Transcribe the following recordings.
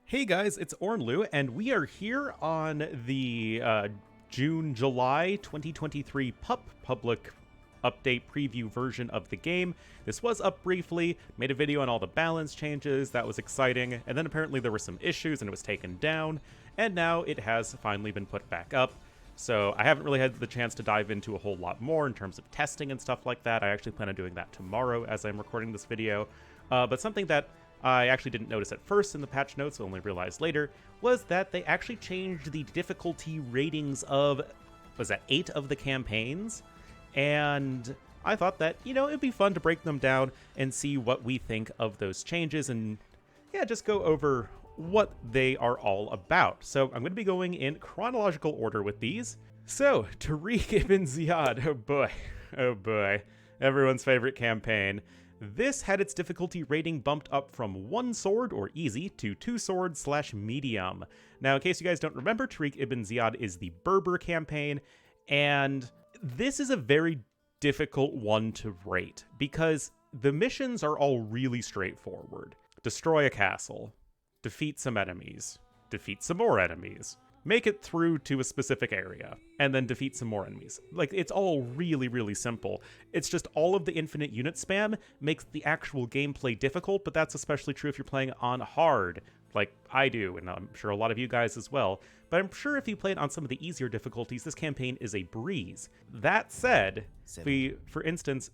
Hey guys, it's Ornlu, and we are here on the June-July 2023 PUP public update preview version of the game. This was up briefly, made a video on all the balance changes, that was exciting, and then apparently there were some issues and it was taken down, and now it has finally been put back up. So I haven't really had the chance to dive into a whole lot more in terms of testing and stuff like that. I actually plan on doing that tomorrow as I'm recording this video. But something that I actually didn't notice at first in the patch notes, only realized later, was that they actually changed the difficulty ratings of, was that 8 of the campaigns? And I thought that, it'd be fun to break them down and see what we think of those changes and, yeah, just go over what they are all about. So I'm going to be going in chronological order with these. So, Tariq ibn Ziad, oh boy, everyone's favorite campaign. This had its difficulty rating bumped up from 1 sword, or easy, to 2 sword / medium. Now, in case you guys don't remember, Tariq ibn Ziad is the Berber campaign, and this is a very difficult one to rate, because the missions are all really straightforward. Destroy a castle, defeat some enemies, defeat some more enemies, make it through to a specific area, and then defeat some more enemies. Like, it's all really, really simple. It's just all of the infinite unit spam makes the actual gameplay difficult, but that's especially true if you're playing on hard, like I do, and I'm sure a lot of you guys as well. But I'm sure if you play it on some of the easier difficulties, this campaign is a breeze. That said, if we, for instance,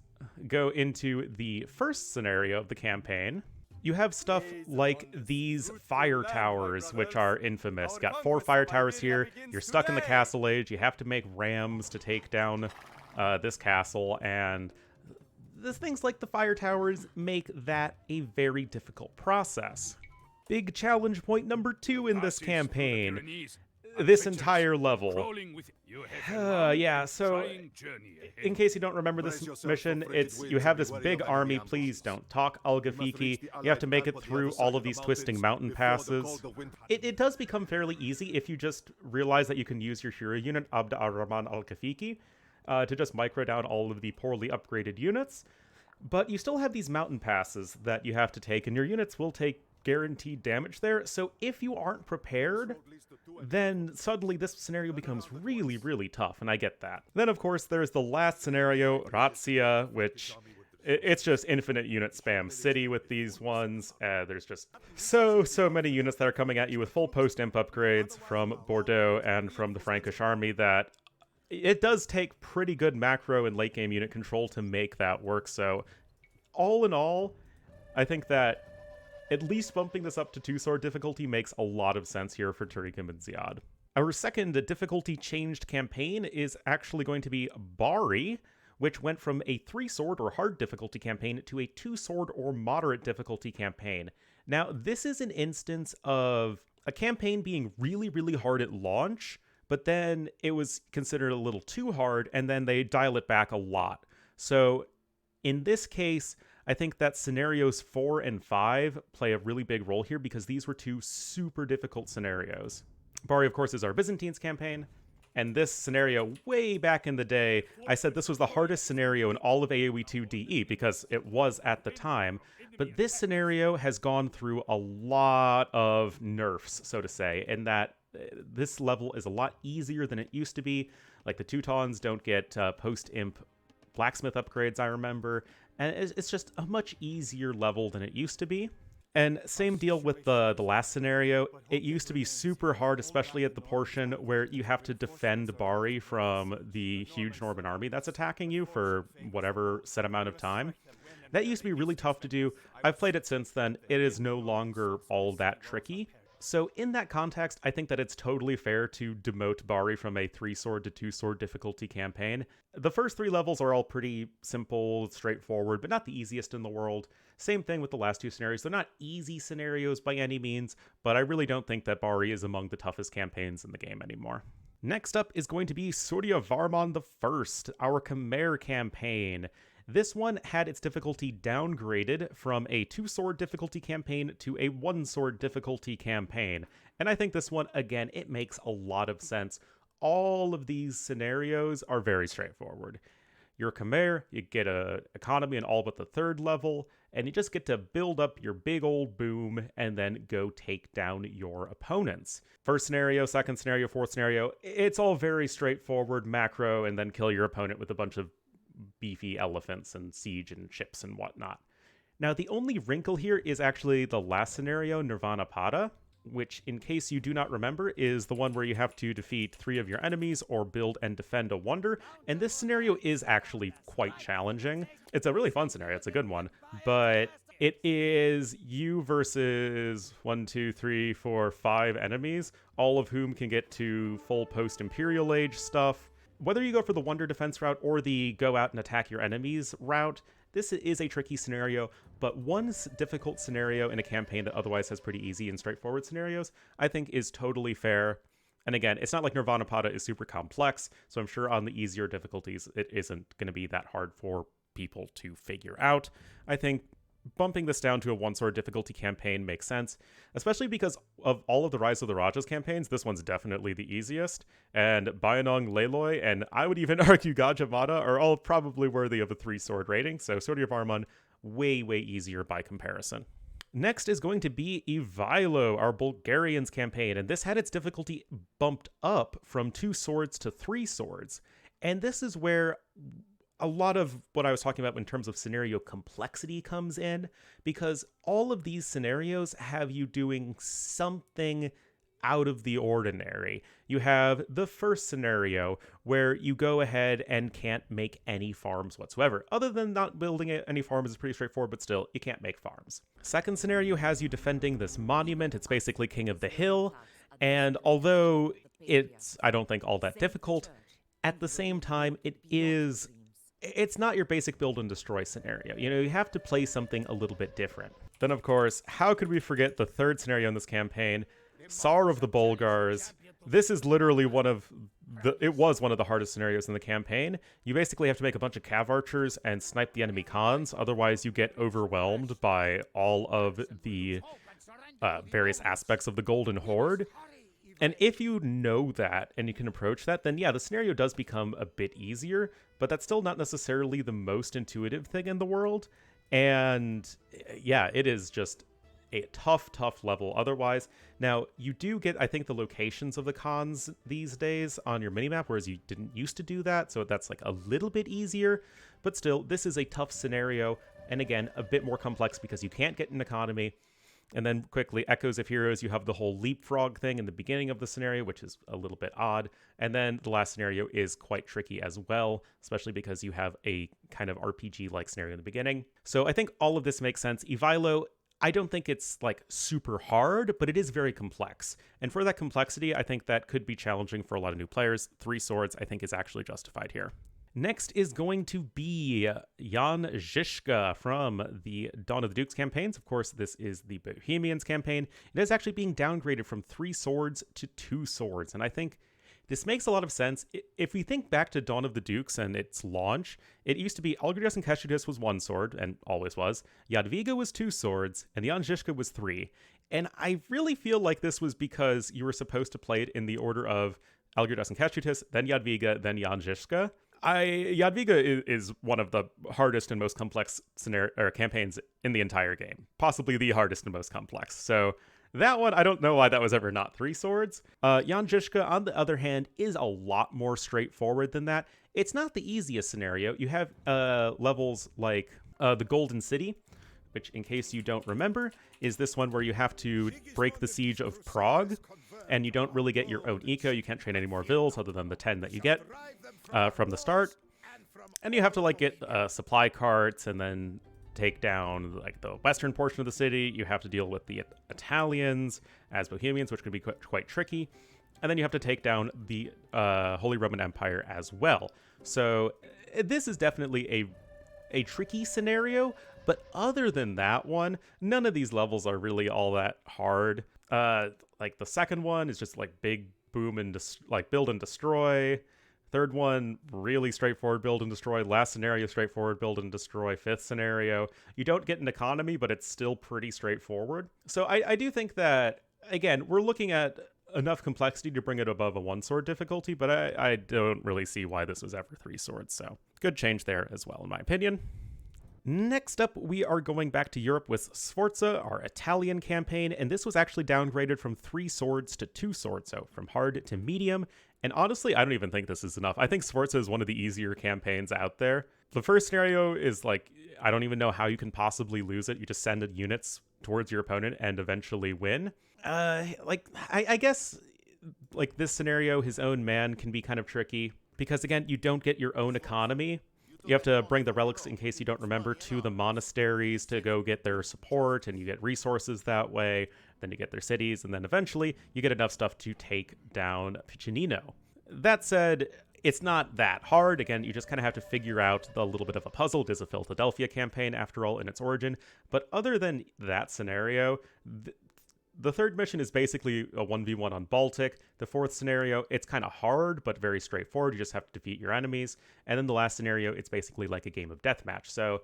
go into the first scenario of the campaign, you have stuff like these fire towers, which are infamous. Got 4 fire towers here. You're stuck in the castle age. You have to make rams to take down this castle, and the things like the fire towers make that a very difficult process. Big challenge point number 2 in this campaign. This entire level. Yeah, so in case you don't remember this mission, it's you have this big army, please don't talk Al-Gafiki. You have to make it through all of these twisting mountain passes. It does become fairly easy if you just realize that you can use your hero unit, Abd ar-Rahman Al-Gafiki, to just micro down all of the poorly upgraded units. But you still have these mountain passes that you have to take, and your units will take guaranteed damage there, so if you aren't prepared, then suddenly this scenario becomes really, really tough, and I get that. Then, of course, there's the last scenario, Razzia, which it's just infinite unit spam city with these ones. There's just so many units that are coming at you with full post-imp upgrades from Bordeaux and from the Frankish army that it does take pretty good macro and late game unit control to make that work, so all in all, I think that at least bumping this up to 2 sword difficulty makes a lot of sense here for Tariq ibn Ziad. Our second difficulty changed campaign is actually going to be Bari, which went from a 3 sword or hard difficulty campaign to a 2 sword or moderate difficulty campaign. Now, this is an instance of a campaign being really, really hard at launch, but then it was considered a little too hard, and then they dial it back a lot. So in this case, I think that scenarios 4 and 5 play a really big role here because these were 2 super difficult scenarios. Bari, of course, is our Byzantines campaign, and this scenario way back in the day, I said this was the hardest scenario in all of AoE2 DE because it was at the time, but this scenario has gone through a lot of nerfs, so to say, in that this level is a lot easier than it used to be. Like the Teutons don't get post-imp blacksmith upgrades, I remember, and it's just a much easier level than it used to be. And same deal with the last scenario. It used to be super hard, especially at the portion where you have to defend Bari from the huge Norman army that's attacking you for whatever set amount of time. That used to be really tough to do. I've played it since then. It is no longer all that tricky. So in that context, I think that it's totally fair to demote Bari from a 3 sword to 2 sword difficulty campaign. The first 3 levels are all pretty simple, straightforward, but not the easiest in the world. Same thing with the last 2 scenarios. They're not easy scenarios by any means, but I really don't think that Bari is among the toughest campaigns in the game anymore. Next up is going to be Surya Varman I, our Khmer campaign. This one had its difficulty downgraded from a 2 sword difficulty campaign to a 1 sword difficulty campaign. And I think this one, again, it makes a lot of sense. All of these scenarios are very straightforward. You're a Khmer, you get a economy in all but the 3rd level, and you just get to build up your big old boom and then go take down your opponents. First scenario, second scenario, fourth scenario, it's all very straightforward macro, and then kill your opponent with a bunch of beefy elephants and siege and ships and whatnot. Now, the only wrinkle here is actually the last scenario, Nirvana Pada, which, in case you do not remember, is the one where you have to defeat 3 of your enemies or build and defend a wonder, and this scenario is actually quite challenging. It's a really fun scenario, it's a good one, but it is you versus 1, 2, 3, 4, 5 enemies, all of whom can get to full post-Imperial Age stuff. Whether you go for the wonder defense route or the go out and attack your enemies route, this is a tricky scenario, but one difficult scenario in a campaign that otherwise has pretty easy and straightforward scenarios, I think is totally fair. And again, it's not like Nirvana Pada is super complex, so I'm sure on the easier difficulties, it isn't going to be that hard for people to figure out. I think bumping this down to a one-sword difficulty campaign makes sense, especially because of all of the Rise of the Rajas campaigns, this one's definitely the easiest, and Bayanong Leiloi, and I would even argue Gajah are all probably worthy of a 3-sword rating, so Sword of Armon, way, way easier by comparison. Next is going to be Evilo, our Bulgarians campaign, and this had its difficulty bumped up from 2 swords to 3 swords, and this is where a lot of what I was talking about in terms of scenario complexity comes in, because all of these scenarios have you doing something out of the ordinary. You have the first scenario where you go ahead and can't make any farms whatsoever. Other than not building any farms is pretty straightforward, but still, you can't make farms. Second scenario has you defending this monument. It's basically King of the Hill, and although it's, I don't think, all that difficult, at the same time, it's not your basic build and destroy scenario. You know, you have to play something a little bit different. Then, of course, how could we forget the third scenario in this campaign, Tsar of the Bulgars. This is literally one of the hardest scenarios in the campaign. You basically have to make a bunch of cav archers and snipe the enemy cons, otherwise you get overwhelmed by all of the various aspects of the Golden Horde. And if you know that and you can approach that, then yeah, the scenario does become a bit easier, but that's still not necessarily the most intuitive thing in the world. And yeah, it is just a tough level otherwise. Now, you do get, I think, the locations of the cons these days on your minimap, whereas you didn't used to do that, so that's like a little bit easier. But still, this is a tough scenario, and again, a bit more complex because you can't get an economy. And then quickly, Echoes of Heroes, you have the whole leapfrog thing in the beginning of the scenario, which is a little bit odd. And then the last scenario is quite tricky as well, especially because you have a kind of RPG-like scenario in the beginning. So I think all of this makes sense. Evilo, I don't think it's like super hard, but it is very complex. And for that complexity, I think that could be challenging for a lot of new players. 3 swords, I think, is actually justified here. Next is going to be Yanjishka from the Dawn of the Dukes campaigns. Of course, this is the Bohemians campaign. It is actually being downgraded from 3 swords to 2 swords, and I think this makes a lot of sense. If we think back to Dawn of the Dukes and its launch, it used to be Algirdas and Keshutis was 1 sword, and always was. Jadwiga was 2 swords, and Yanjishka was 3. And I really feel like this was because you were supposed to play it in the order of Algirdas and Keshutis, then Jadwiga, then Yanjishka. Jadwiga is one of the hardest and most complex campaigns in the entire game. Possibly the hardest and most complex. So that one, I don't know why that was ever not 3 swords. Yanjishka, on the other hand, is a lot more straightforward than that. It's not the easiest scenario. You have levels like the Golden City, which, in case you don't remember, is this one where you have to break the siege of Prague, and you don't really get your own eco. You can't train any more vills other than the 10 that you get from the start. And you have to like get supply carts and then take down like the western portion of the city. You have to deal with the Italians as Bohemians, which can be quite tricky. And then you have to take down the Holy Roman Empire as well. So this is definitely a tricky scenario, but other than that one, none of these levels are really all that hard. Like the second one is just like big boom and like build and destroy. Third one, really straightforward build and destroy. Last scenario, straightforward build and destroy. Fifth scenario, you don't get an economy, but it's still pretty straightforward. So I do think that, again, we're looking at enough complexity to bring it above a 1-sword difficulty, but I don't really see why this was ever 3 swords. So good change there as well, in my opinion. Next up, we are going back to Europe with Sforza, our Italian campaign, and this was actually downgraded from 3 swords to 2 swords, so from hard to medium. And honestly, I don't even think this is enough. I think Sforza is one of the easier campaigns out there. The first scenario is like, I don't even know how you can possibly lose it. You just send units towards your opponent and eventually win. I guess, like, this scenario, his own man can be kind of tricky, because again, you don't get your own economy. You have to bring the relics, in case you don't remember, to the monasteries to go get their support, and you get resources that way. Then you get their cities, and then eventually you get enough stuff to take down Piccinino. That said, it's not that hard. Again, you just kind of have to figure out the little bit of a puzzle. It is a Philadelphia campaign, after all, in its origin. But other than that scenario, the third mission is basically a 1v1 on Baltic. The fourth scenario, it's kind of hard, but very straightforward. You just have to defeat your enemies. And then the last scenario, it's basically like a game of deathmatch. So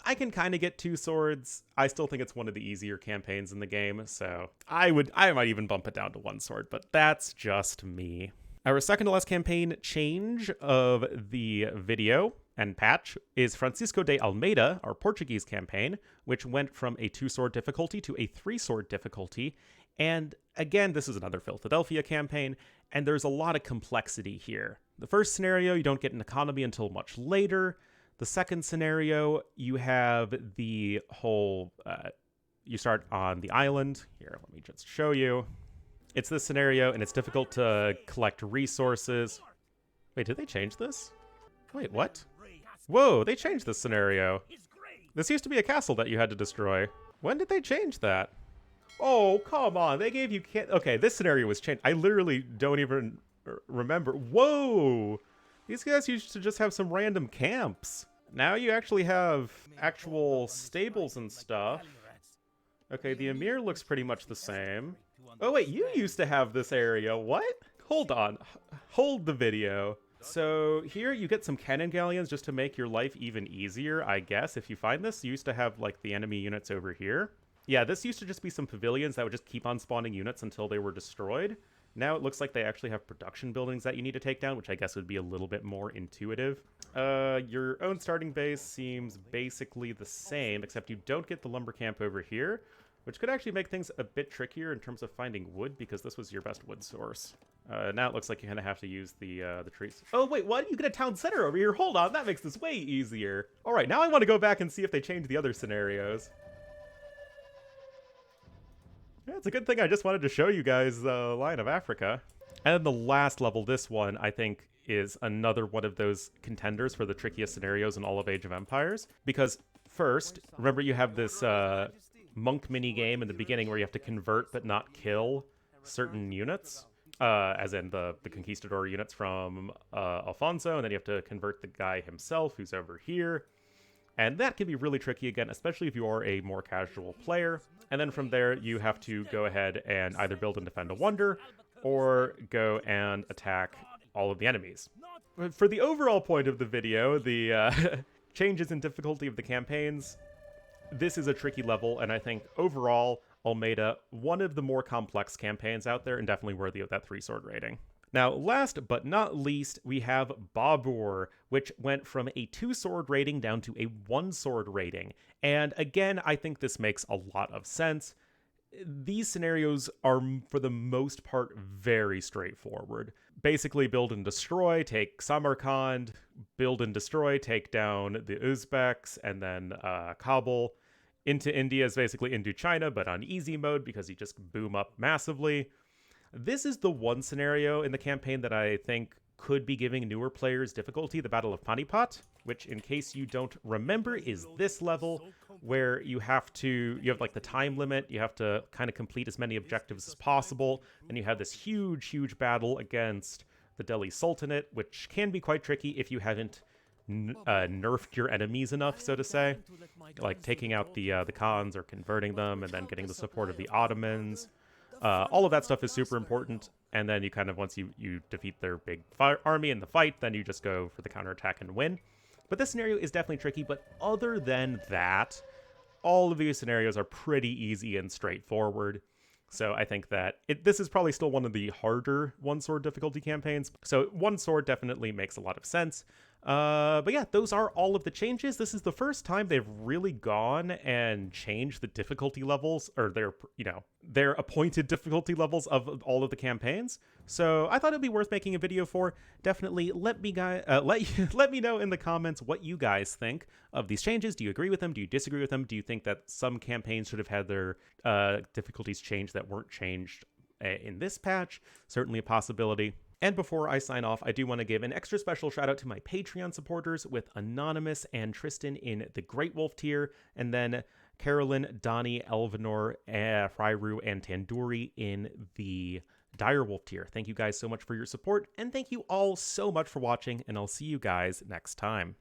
I can kind of get 2 swords. I still think it's one of the easier campaigns in the game. So I might even bump it down to 1 sword, but that's just me. Our second to last campaign change of the video and patch is Francisco de Almeida, our Portuguese campaign, which went from a 2-sword difficulty to a 3-sword difficulty. And again, this is another Philadelphia campaign, and there's a lot of complexity here. The first scenario, you don't get an economy until much later. The second scenario, you have the whole, you start on the island. Here, let me just show you. It's this scenario, and it's difficult to collect resources. Wait, did they change this? Wait, what? Whoa, they changed this scenario. This used to be a castle that you had to destroy. When did they change that? Oh, come on. They gave you... Okay, this scenario was changed. I literally don't even remember. Whoa! These guys used to just have some random camps. Now you actually have actual stables and stuff. Okay, the Emir looks pretty much the same. Oh, wait, you used to have this area. What? Hold on. Hold the video. So here you get some cannon galleons just to make your life even easier, I guess. If you find this, you used to have like the enemy units over here. Yeah, this used to just be some pavilions that would just keep on spawning units until they were destroyed. Now it looks like they actually have production buildings that you need to take down, which I guess would be a little bit more intuitive. Your own starting base seems basically the same, except you don't get the lumber camp over here, which could actually make things a bit trickier in terms of finding wood, because this was your best wood source. Now it looks like you kind of have to use the trees. Oh, wait, what? You get a town center over here? Hold on, that makes this way easier. All right, now I want to go back and see if they changed the other scenarios. Yeah, it's a good thing I just wanted to show you guys the Line of Africa. And then the last level, this one, I think, is another one of those contenders for the trickiest scenarios in all of Age of Empires. Because first, remember you have this monk minigame in the beginning where you have to convert but not kill certain units. As in the conquistador units from Alfonso, and then you have to convert the guy himself who's over here. And that can be really tricky again, especially if you are a more casual player. And then from there, you have to go ahead and either build and defend a wonder, or go and attack all of the enemies. For the overall point of the video, the changes in difficulty of the campaigns, this is a tricky level, and I think overall, Almeida, one of the more complex campaigns out there, and definitely worthy of that 3-sword rating. Now, last but not least, we have Babur, which went from a 2-sword rating down to a 1-sword rating. And again, I think this makes a lot of sense. These scenarios are, for the most part, very straightforward. Basically, build and destroy, take Samarkand, build and destroy, take down the Uzbeks, and then Kabul. Into India is basically Indochina, but on easy mode because you just boom up massively. This is the one scenario in the campaign that I think could be giving newer players difficulty, the Battle of Panipat, which, in case you don't remember, is this level where you have like the time limit, you have to kind of complete as many objectives as possible, and you have this huge battle against the Delhi Sultanate, which can be quite tricky if you haven't nerfed your enemies enough, so to say, like taking out the Khans or converting them and then getting the support of the Ottomans. All of that stuff is super important, and then you kind of, once you defeat their big army in the fight, then you just go for the counterattack and win. But this scenario is definitely tricky, but other than that, all of these scenarios are pretty easy and straightforward. So I think that this is probably still one of the harder 1-sword difficulty campaigns. So 1 sword definitely makes a lot of sense. But yeah, those are all of the changes. This is the first time they've really gone and changed the difficulty levels, or their appointed difficulty levels of all of the campaigns. So I thought it'd be worth making a video for. Definitely let me let me know in the comments what you guys think of these changes. Do you agree with them? Do you disagree with them? Do you think that some campaigns should have had their difficulties changed that weren't changed in this patch? Certainly a possibility. And before I sign off, I do want to give an extra special shout out to my Patreon supporters, with Anonymous and Tristan in the Great Wolf tier, and then Carolyn, Donnie, Elvanor, Fryru, and Tandoori in the Dire Wolf tier. Thank you guys so much for your support, and thank you all so much for watching, and I'll see you guys next time.